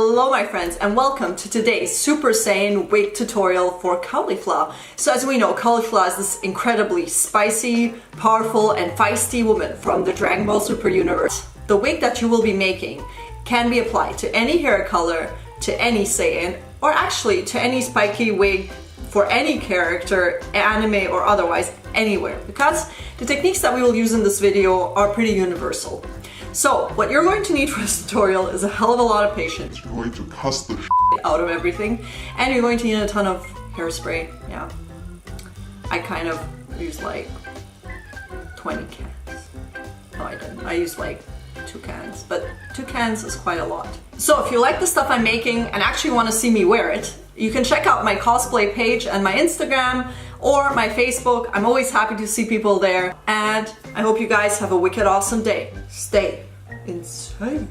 Hello my friends and welcome to today's Super Saiyan wig tutorial for Caulifla. So as we know, Caulifla is this incredibly spicy, powerful and feisty woman from the Dragon Ball Super universe. The wig that you will be making can be applied to any hair color, to any Saiyan, or actually to any spiky wig for any character, anime or otherwise, anywhere, because the techniques that we will use in this video are pretty universal. So, what you're going to need for this tutorial is a hell of a lot of patience. You're going to cuss the out of everything, and you're going to need a ton of hairspray. Yeah, I kind of used like 20 cans. No, I didn't. I used like 2 cans, but 2 cans is quite a lot. So if you like the stuff I'm making and actually want to see me wear it, you can check out my cosplay page and my Instagram or my Facebook. I'm always happy to see people there, and I hope you guys have a wicked awesome day. Stay insane.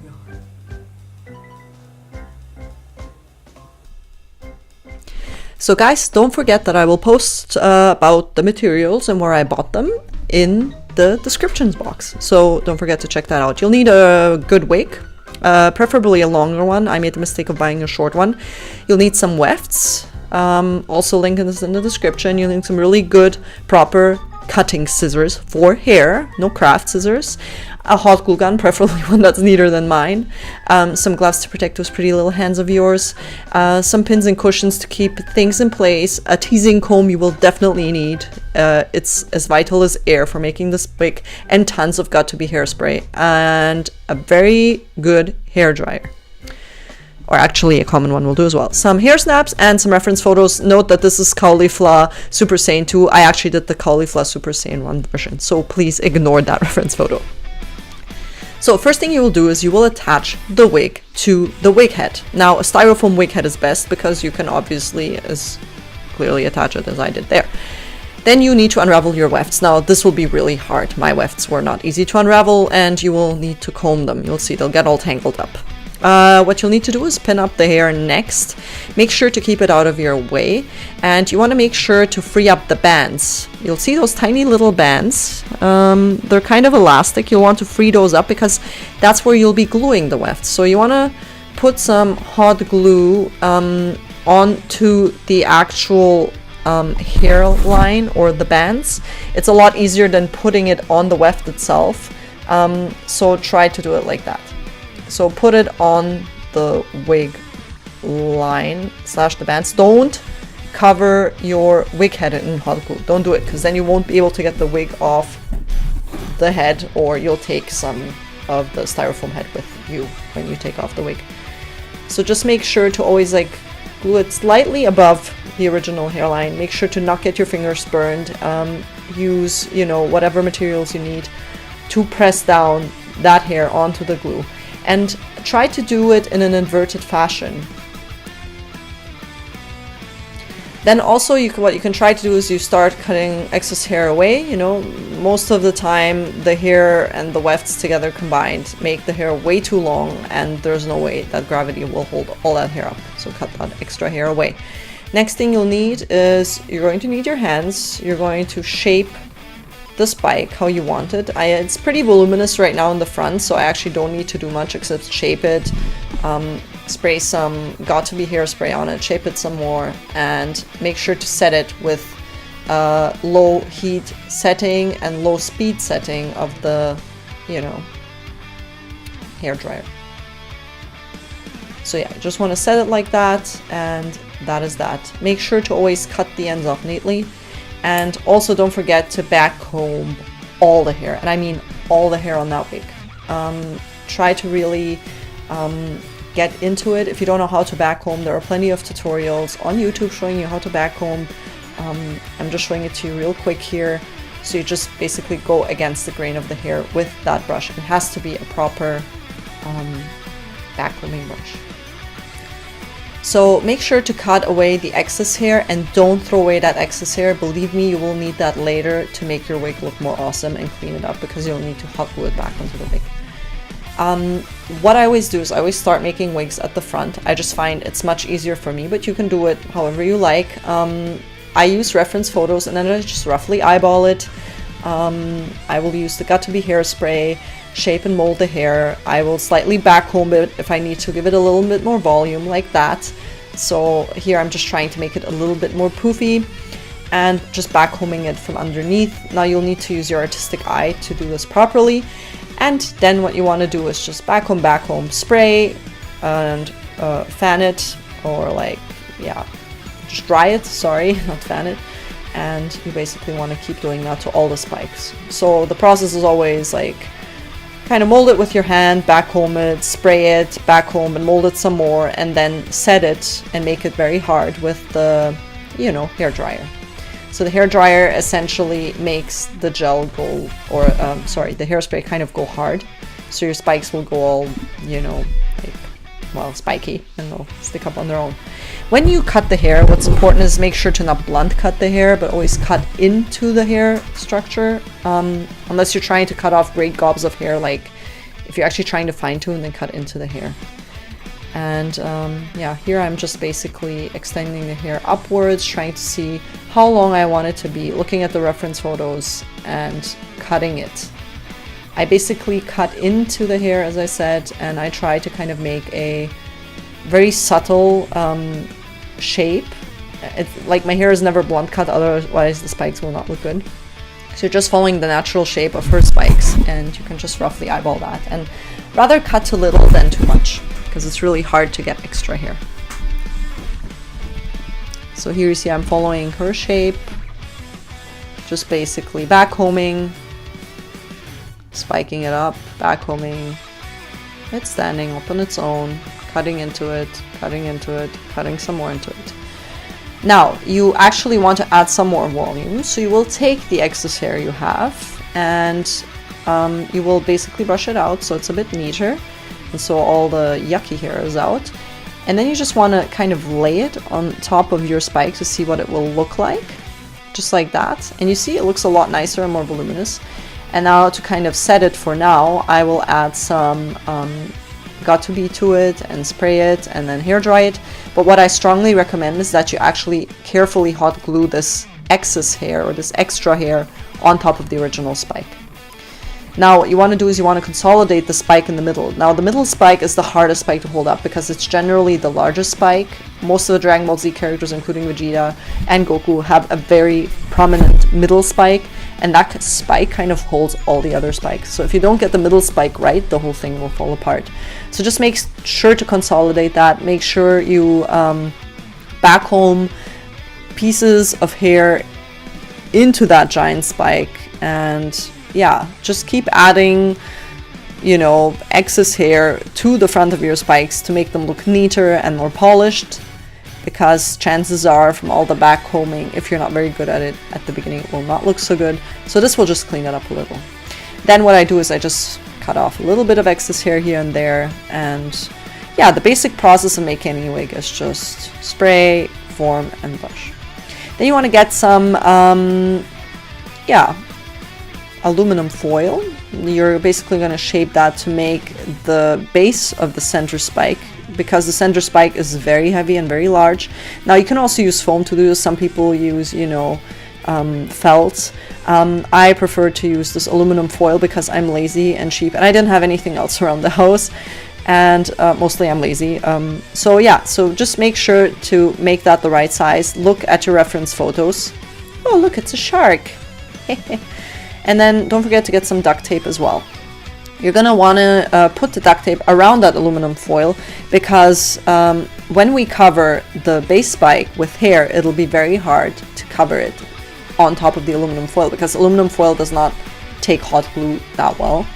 So guys, don't forget that I will post about the materials and where I bought them in the descriptions box. So don't forget to check that out. You'll need a good wig, preferably a longer one. I made the mistake of buying a short one. You'll need some wefts. Also link in the description. You'll need some really good, proper cutting scissors for hair, no craft scissors, a hot glue gun, preferably one that's neater than mine, some gloves to protect those pretty little hands of yours, some pins and cushions to keep things in place, a teasing comb you will definitely need, it's as vital as air for making this wig, and tons of got-to-be hairspray, and a very good hair dryer. Or actually a common one will do as well. Some hair snaps and some reference photos. Note that this is Caulifla Super Saiyan 2. I actually did the Caulifla Super Saiyan 1 version, so please ignore that reference photo. So first thing you will do is you will attach the wig to the wig head. Now a styrofoam wig head is best because you can obviously as clearly attach it as I did there. Then you need to unravel your wefts. Now this will be really hard. My wefts were not easy to unravel and you will need to comb them. You'll see they'll get all tangled up. What you'll need to do is pin up the hair next. Make sure to keep it out of your way, and you want to make sure to free up the bands. You'll see those tiny little bands. They're kind of elastic. You'll want to free those up because that's where you'll be gluing the wefts. So you want to put some hot glue onto the actual hairline or the bands. It's a lot easier than putting it on the weft itself. So try to do it like that. So put it on the wig line / the bands. Don't cover your wig head in hot glue. Don't do it, because then you won't be able to get the wig off the head, or you'll take some of the styrofoam head with you when you take off the wig. So just make sure to always glue it slightly above the original hairline. Make sure to not get your fingers burned. Use, whatever materials you need to press down that hair onto the glue. And try to do it in an inverted fashion. Then also what you can try to do is you start cutting excess hair away. Most of the time the hair and the wefts together combined make the hair way too long, and there's no way that gravity will hold all that hair up. So cut that extra hair away. Next thing you'll need is you're going to need your hands. You're going to shape the spike how you want it. It's pretty voluminous right now in the front, so I actually don't need to do much except shape it, spray some got-to-be hairspray on it, shape it some more, and make sure to set it with low heat setting and low speed setting of the hair dryer. So yeah, I just want to set it like that, and that is that. Make sure to always cut the ends off neatly. And also don't forget to back comb all the hair, and I mean all the hair on that wig. Try to really get into it. If you don't know how to back comb, there are plenty of tutorials on YouTube showing you how to back comb. I'm just showing it to you real quick here. So you just basically go against the grain of the hair with that brush. It has to be a proper back combing brush. So make sure to cut away the excess hair and don't throw away that excess hair. Believe me, you will need that later to make your wig look more awesome and clean it up, because you'll need to hot glue it back onto the wig. What I always do is I always start making wigs at the front. I just find it's much easier for me, but you can do it however you like. I use reference photos and then I just roughly eyeball it. I will use the Got2b hairspray, shape and mold the hair. I will slightly backcomb it if I need to give it a little bit more volume, like that. So here I'm just trying to make it a little bit more poofy and just backcombing it from underneath. Now you'll need to use your artistic eye to do this properly. And then what you want to do is just backcomb, spray and fan it, or like, yeah, just dry it, sorry, not fan it. And you basically want to keep doing that to all the spikes. So the process is always like, kind of mold it with your hand, backcomb it, spray it, backcomb and mold it some more, and then set it and make it very hard with the, you know, hair dryer. So the hair dryer essentially makes the gel go, or sorry, the hairspray kind of go hard. So your spikes will go all, you know, like, well, spiky, and they'll stick up on their own. When you cut the hair, what's important is make sure to not blunt cut the hair, but always cut into the hair structure. Unless you're trying to cut off great gobs of hair, like if you're actually trying to fine tune, then cut into the hair. And yeah, here I'm just basically extending the hair upwards, trying to see how long I want it to be, looking at the reference photos and cutting it. I basically cut into the hair, as I said, and I try to kind of make a very subtle shape. It's like my hair is never blunt cut, otherwise the spikes will not look good. So you're just following the natural shape of her spikes, and you can just roughly eyeball that, and rather cut too little than too much, because it's really hard to get extra hair. So here you see I'm following her shape, just basically backcombing, spiking it up, backcombing, it's standing up on its own, cutting into it, cutting some more into it. Now, you actually want to add some more volume, so you will take the excess hair you have and you will basically brush it out so it's a bit neater, and so all the yucky hair is out. And then you just want to kind of lay it on top of your spike to see what it will look like, just like that. And you see it looks a lot nicer and more voluminous. And now to kind of set it for now, I will add some Got2b to it and spray it and then hair dry it. But what I strongly recommend is that you actually carefully hot glue this excess hair or this extra hair on top of the original spike. Now what you want to do is you want to consolidate the spike in the middle. Now the middle spike is the hardest spike to hold up because it's generally the largest spike. Most of the Dragon Ball Z characters, including Vegeta and Goku, have a very prominent middle spike, and that spike kind of holds all the other spikes. So if you don't get the middle spike right, the whole thing will fall apart. So just make sure to consolidate that. Make sure you backcomb pieces of hair into that giant spike, and yeah, just keep adding, you know, excess hair to the front of your spikes to make them look neater and more polished, because chances are from all the backcombing, if you're not very good at it at the beginning, it will not look so good. So this will just clean it up a little. Then what I do is I just cut off a little bit of excess hair here and there, and yeah, the basic process of making any wig is just spray, form, and brush. Then you want to get some, yeah, aluminum foil. You're basically going to shape that to make the base of the center spike, because the center spike is very heavy and very large. Now you can also use foam to do this. Some people use, you know, felt. I prefer to use this aluminum foil because I'm lazy and cheap and I didn't have anything else around the house, and mostly I'm lazy. So yeah, so just make sure to make that the right size. Look at your reference photos. Oh look, it's a shark. And then don't forget to get some duct tape as well. You're gonna want to put the duct tape around that aluminum foil, because when we cover the base spike with hair, it'll be very hard to cover it on top of the aluminum foil, because aluminum foil does not take hot glue that well.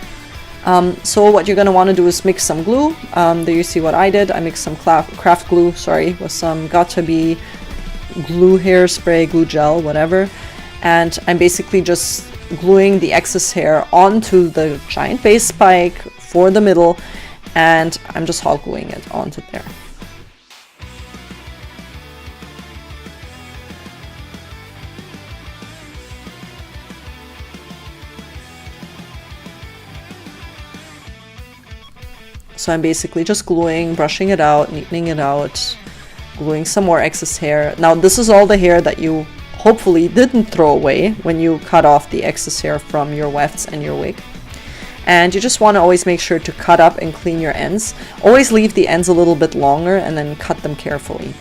So what you're going to want to do is mix some glue. There you see what I did. I mixed some craft glue, sorry, with some Got2b glue hairspray, glue gel, whatever. And I'm basically just gluing the excess hair onto the giant base spike for the middle, and I'm just hot gluing it onto there. So I'm basically just gluing, brushing it out, neatening it out, gluing some more excess hair. Now this is all the hair that you hopefully didn't throw away when you cut off the excess hair from your wefts and your wig. And you just want to always make sure to cut up and clean your ends. Always leave the ends a little bit longer and then cut them carefully.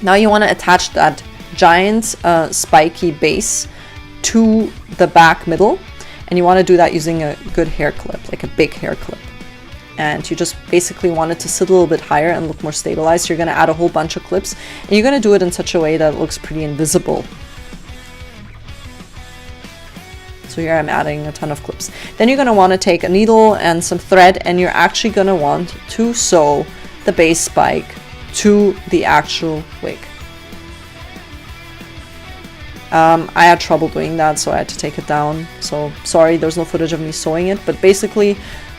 Now you want to attach that giant spiky base to the back middle, and you want to do that using a good hair clip, like a big hair clip. And you just basically want it to sit a little bit higher and look more stabilized. You're going to add a whole bunch of clips, and you're going to do it in such a way that it looks pretty invisible. So here I'm adding a ton of clips. Then you're going to want to take a needle and some thread, and you're actually going to want to sew the base spike to the actual wig. I had trouble doing that, so I had to take it down. So sorry, there's no footage of me sewing it, but basically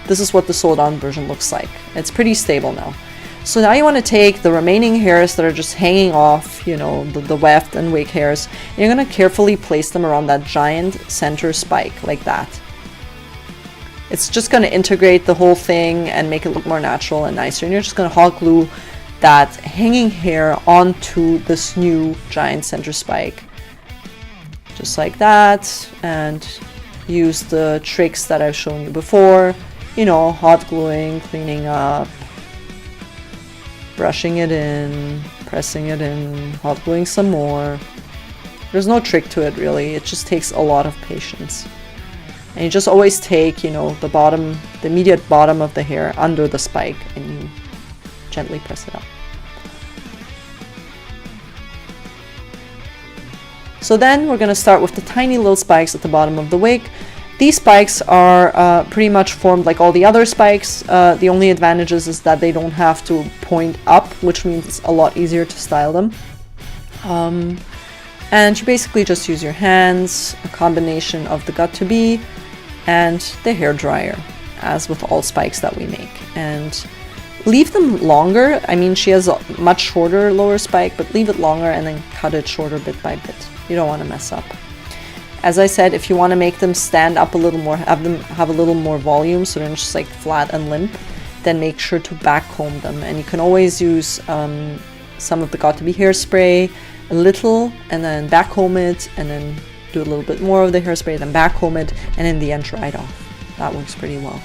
this is what the sewed on version looks like. It's pretty stable now. So now you want to take the remaining hairs that are just hanging off, you know, the weft and wig hairs, and you're going to carefully place them around that giant center spike like that. It's just going to integrate the whole thing and make it look more natural and nicer. And you're just going to hot glue that hanging hair onto this new giant center spike. Just like that, and use the tricks that I've shown you before, you know, hot gluing, cleaning up, brushing it in, pressing it in, hot gluing some more. There's no trick to it really, it just takes a lot of patience. And you just always take, you know, the bottom, the immediate bottom of the hair under the spike, and you gently press it up. So then we're going to start with the tiny little spikes at the bottom of the wig. These spikes are pretty much formed like all the other spikes. The only advantages is that they don't have to point up, which means it's a lot easier to style them. And you basically just use your hands, a combination of the got2b and the hair dryer, as with all spikes that we make. And leave them longer. I mean, she has a much shorter lower spike, but leave it longer and then cut it shorter bit by bit. You don't want to mess up. As I said, if you want to make them stand up a little more, have them have a little more volume, so they're not just like flat and limp, then make sure to back comb them. And you can always use some of the got2b hairspray, a little, and then back comb it, and then do a little bit more of the hairspray, then back comb it, and in the end dry it off. That works pretty well.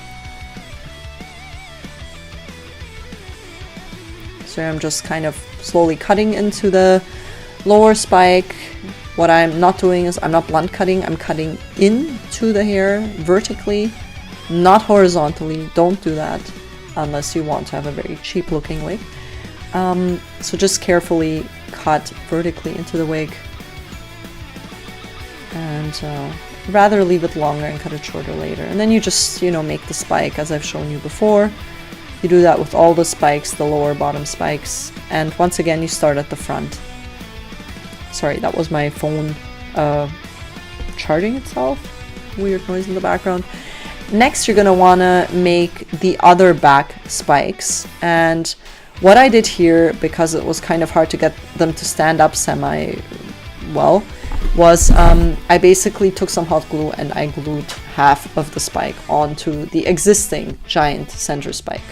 So I'm just kind of slowly cutting into the lower spike. What I'm not doing is I'm not blunt cutting, I'm cutting into the hair vertically, not horizontally. Don't do that unless you want to have a very cheap looking wig. So just carefully cut vertically into the wig, and rather leave it longer and cut it shorter later. And then you just, you know, make the spike as I've shown you before. You do that with all the spikes, the lower bottom spikes, and once again you start at the front. Sorry, that was my phone charging itself. Weird noise in the background. Next, you're going to want to make the other back spikes. And what I did here, because it was kind of hard to get them to stand up semi-well, was I basically took some hot glue and I glued half of the spike onto the existing giant center spike.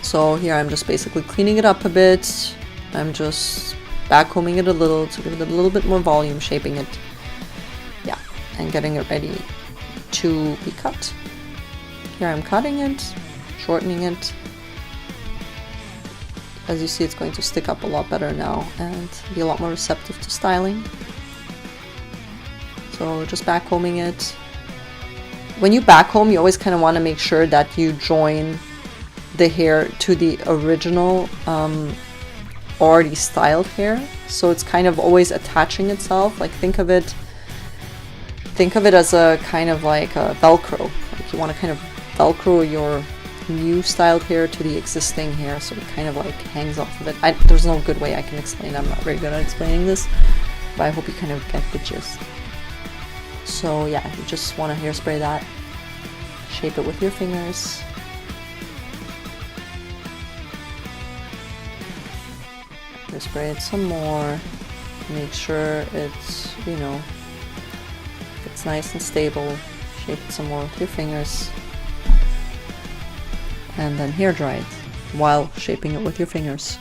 So here I'm just basically cleaning it up a bit. I'm just backcombing it a little to give it a little bit more volume, shaping it. Yeah, and getting it ready to be cut. Here I'm cutting it, shortening it. As you see, it's going to stick up a lot better now and be a lot more receptive to styling. So just backcombing it. When you backcomb, you always kind of want to make sure that you join the hair to the original already styled hair, so it's kind of always attaching itself. Like think of it as a kind of like a Velcro. Like you want to kind of Velcro your new styled hair to the existing hair, so it kind of like hangs off of it. There's no good way I can explain. I'm not very good at explaining this, but I hope you kind of get the gist. So yeah, you just want to hairspray that, shape it with your fingers. Spray it some more, make sure it's, you know, it's nice and stable. Shape it some more with your fingers, and then hair dry it while shaping it with your fingers.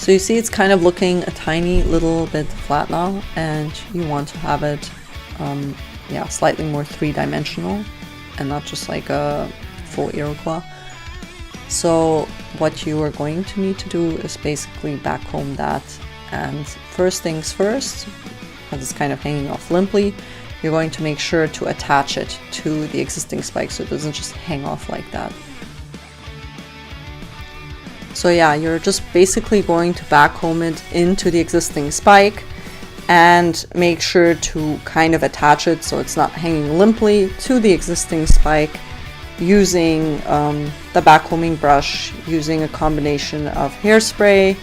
So you see it's kind of looking a tiny little bit flat now, and you want to have it yeah, slightly more three-dimensional and not just like a full Iroquois. So what you are going to need to do is basically backcomb that, and first things first, because it's kind of hanging off limply, you're going to make sure to attach it to the existing spike so it doesn't just hang off like that. So yeah, you're just basically going to backcomb it into the existing spike and make sure to kind of attach it so it's not hanging limply to the existing spike using the backcombing brush, using a combination of hairspray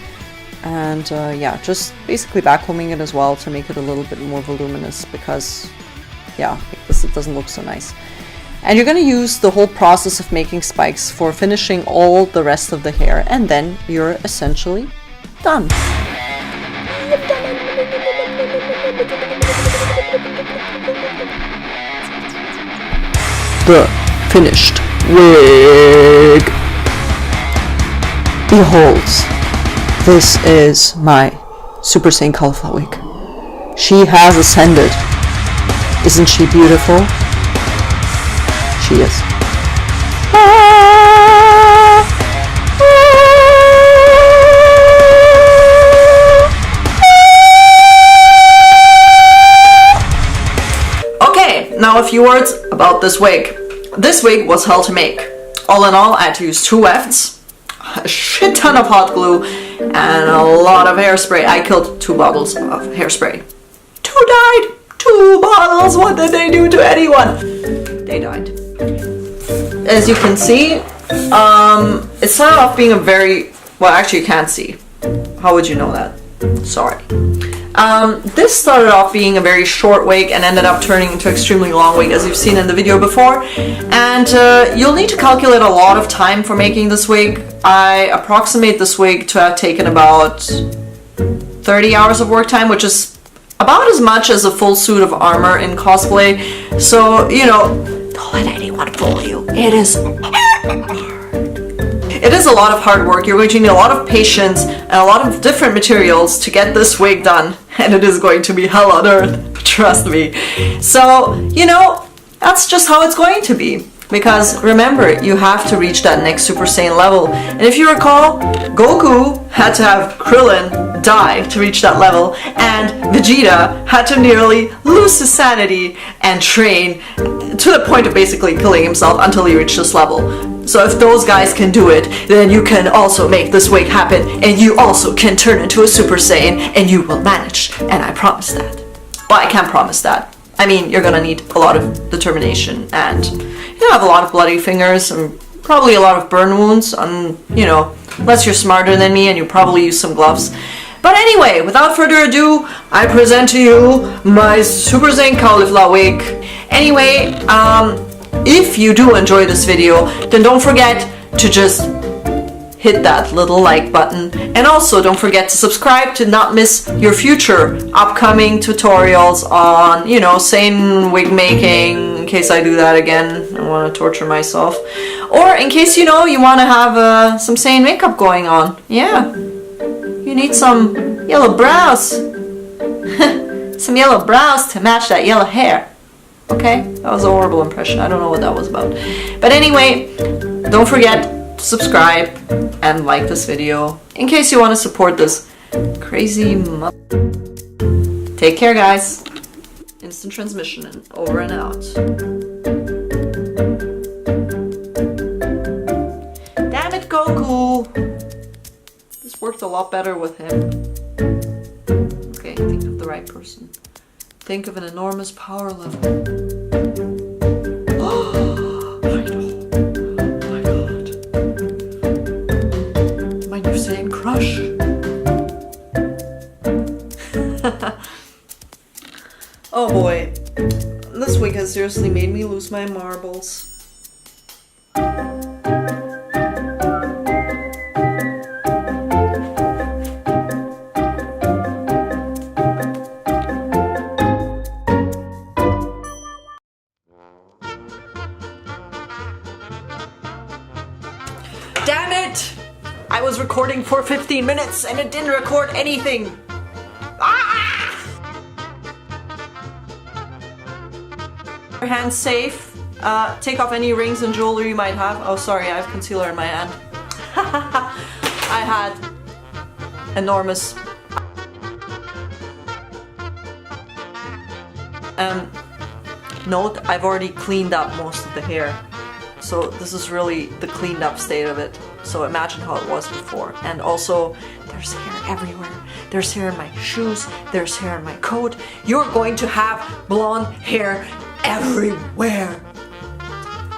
and yeah, just basically backcombing it as well to make it a little bit more voluminous, because yeah, like this, it doesn't look so nice. And you're going to use the whole process of making spikes for finishing all the rest of the hair, and then you're essentially done. The finished wig. Behold, this is my Super Saiyan Caulifla wig. She has ascended. Isn't she beautiful? She is. Okay, now a few words about this wig. This wig was hell to make. All in all, I had to use 2 wefts, a shit ton of hot glue, and a lot of hairspray. I killed 2 bottles of hairspray. 2 died! 2 bottles! What did they do to anyone? They died. As you can see, it started off being a very... Well, actually you can't see. How would you know that? Sorry. This started off being a very short wig and ended up turning into an extremely long wig, as you've seen in the video before. And you'll need to calculate a lot of time for making this wig. I approximate this wig to have taken about 30 hours of work time, which is about as much as a full suit of armor in cosplay. So, you know, don't let anyone fool you. It is hard. It is a lot of hard work. You're going to need a lot of patience and a lot of different materials to get this wig done. And it is going to be hell on earth. Trust me. So, you know, that's just how it's going to be. Because remember, you have to reach that next Super Saiyan level. And if you recall, Goku had to have Krillin die to reach that level. And Vegeta had to nearly lose his sanity and train to the point of basically killing himself until he reached this level. So if those guys can do it, then you can also make this wig happen, and you also can turn into a Super Saiyan, and you will manage, and I promise that. Well, I can't promise that. I mean, you're gonna need a lot of determination, and you have a lot of bloody fingers, and probably a lot of burn wounds, and you know, unless you're smarter than me, and you probably use some gloves. But anyway, without further ado, I present to you my Super Saiyan Caulifla wig. Anyway, if you do enjoy this video, then don't forget to just hit that little like button, and also don't forget to subscribe to not miss your future upcoming tutorials on, you know, Saiyan wig making, in case I do that again. I want to torture myself. Or in case, you know, you want to have some Saiyan makeup going on. Yeah. You need some yellow brows. Some yellow brows to match that yellow hair. Okay, that was a horrible impression. I don't know what that was about. But anyway, don't forget to subscribe and like this video in case you want to support this crazy Take care, guys. Instant transmission and over and out. Damn it, Goku! This worked a lot better with him. Okay, think of the right person. Think of an enormous power level. Oh, I know. Oh my god. My new Saiyan crush. Oh boy. This week has seriously made me lose my marbles. Damn it! I was recording. recording for 15 minutes and it didn't record anything. Ah! Your hands safe. Take off any rings and jewelry you might have. Oh, sorry, I have concealer in my hand. I had enormous. Note, I've already cleaned up most of the hair. So this is really the cleaned up state of it. So imagine how it was before. And also, there's hair everywhere. There's hair in my shoes. There's hair in my coat. You're going to have blonde hair everywhere.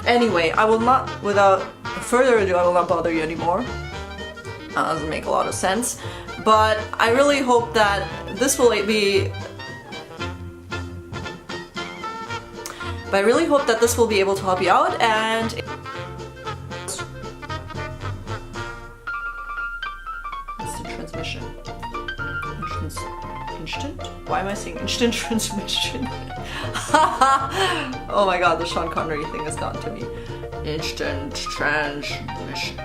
Anyway, I will not, without further ado, I will not bother you anymore. Doesn't make a lot of sense. But I really hope that this will be... But I really hope that this will be able to help you out, and instant transmission. Instant? Why am I saying instant transmission? Oh my god, the Sean Connery thing has gotten to me. Instant transmission.